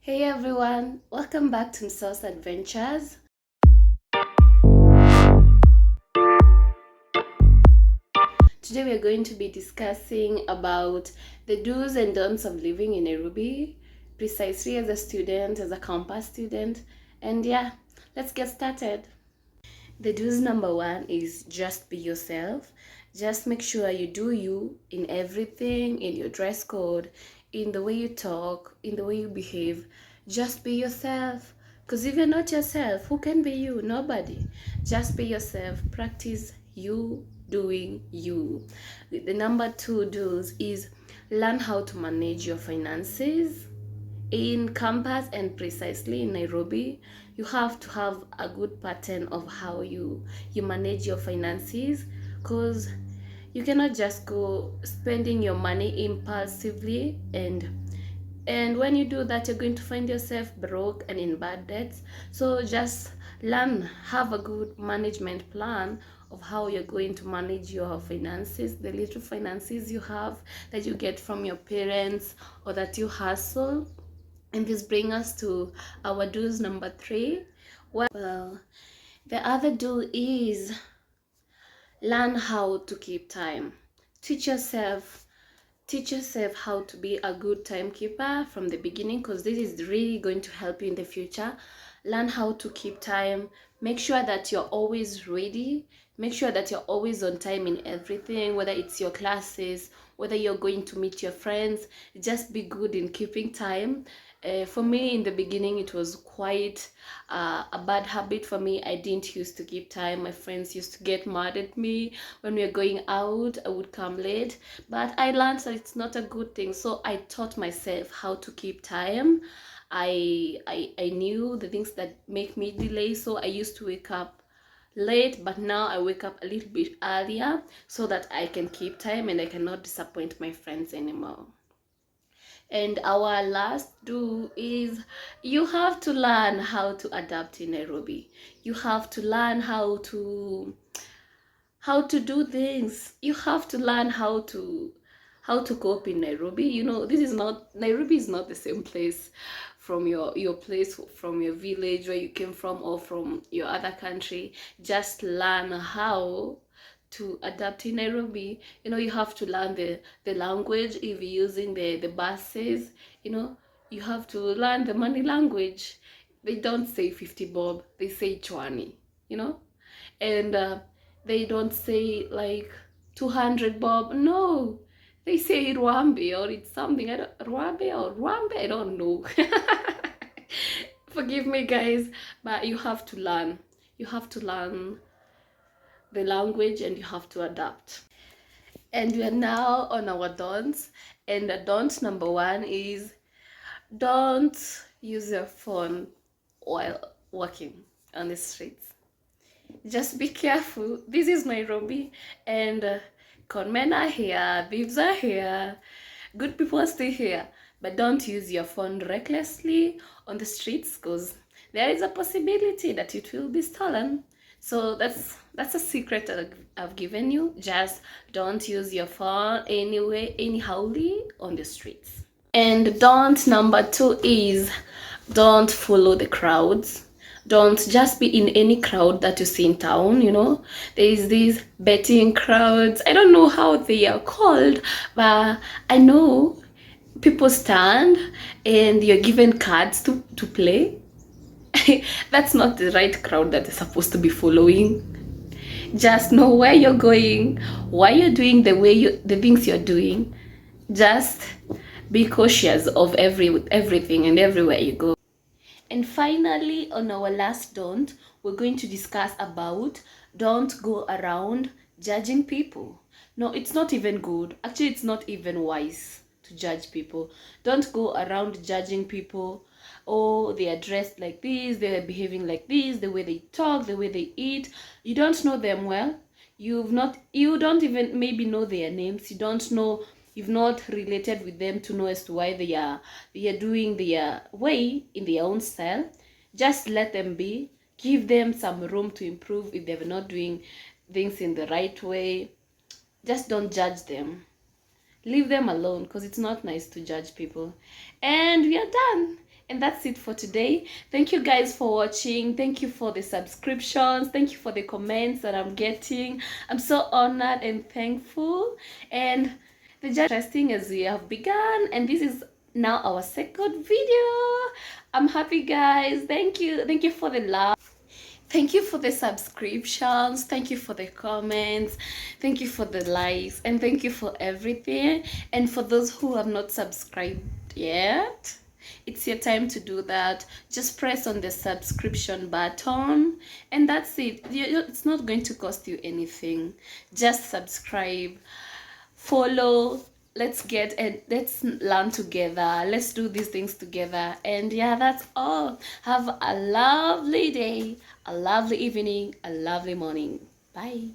Hey everyone, welcome back to Msos Adventures. Today we are going to be discussing about the do's and don'ts of living in Nairobi, precisely as a student, as a campus student, and yeah, let's get started. The do's number one is just be yourself. Just make sure you do you in everything, in your dress code, in the way you talk, in the way you behave. Just be yourself. Because if you're not yourself, who can be you? Nobody. Just be yourself. Practice you doing you. The number two do's is learn how to manage your finances in campus and precisely in Nairobi. You have to have a good pattern of how you manage your finances, because you cannot just go spending your money impulsively, and when you do that you're going to find yourself broke and in bad debts. So just have a good management plan of how you're going to manage your finances, the little finances you have that you get from your parents or that you hustle. And this brings us to our do's number three. Well, the other do is learn how to keep time. Teach yourself teach yourself how to be a good timekeeper from the beginning, because this is really going to help you in the future. Learn how to keep time. Make sure that you're always ready. Make sure that you're always on time in everything, whether it's your classes, whether you're going to meet your friends. Just be good in keeping time. For me, in the beginning, it was quite a bad habit for me. I didn't used to keep time. My friends used to get mad at me when we were going out. I would come late, but I learned that it's not a good thing. So I taught myself how to keep time. I knew the things that make me delay. So I used to wake up late, but now I wake up a little bit earlier so that I can keep time and I cannot disappoint my friends anymore. And our last do is you have to learn how to adapt in Nairobi. You have to learn how to do things. You have to learn how to cope in Nairobi. This is not Nairobi is not the same place from your place, from your village where you came from, or from your other country. Just learn how to adapt in Nairobi. You have to learn the language. If you're using the buses, you have to learn the money language. They don't say 50 bob, they say chwani, and they don't say like 200 bob. No, they say Rwambe, or it's something. Rwambe, I don't know. Forgive me, guys, but you have to learn. You have to learn the language and you have to adapt. And we are now on our don'ts. And the don't number one is don't use your phone while walking on the streets. Just be careful. This is Nairobi, and conmen are here, thieves are here, good people are still here. But don't use your phone recklessly on the streets, because there is a possibility that it will be stolen. So that's a secret I've given you. Just don't use your phone anyway, anyhowly on the streets. And don't number two is don't follow the crowds. Don't just be in any crowd that you see in town. There is these betting crowds. I don't know how they are called, but I know people stand and you're given cards to play. That's not the right crowd that is supposed to be following. Just know where you're going, why you're doing the things you're doing. Just be cautious of everything and everywhere you go. And finally, on our last don't, we're going to discuss about don't go around judging people. No, it's not even good. Actually, it's not even wise to judge people. Don't go around judging people. Oh, they are dressed like this, they are behaving like this, the way they talk, the way they eat. You don't know them well. You don't even maybe know their names. You've not related with them to know as to why they are doing their way in their own style. Just let them be. Give them some room to improve if they're not doing things in the right way. Just don't judge them. Leave them alone, because it's not nice to judge people. And we are done. And that's it for today. Thank you guys for watching. Thank you for the subscriptions. Thank you for the comments that I'm getting. I'm so honored and thankful. And the journey is interesting as we have begun. And this is now our second video. I'm happy, guys. Thank you. Thank you for the love. Thank you for the subscriptions. Thank you for the comments. Thank you for the likes. And thank you for everything. And for those who have not subscribed yet, it's your time to do that. Just press on the subscription button and that's it. It's not going to cost you anything. Just subscribe, follow. Let's get and let's learn together. Let's do these things together. And yeah, that's all. Have a lovely day, a lovely evening, a lovely morning. Bye.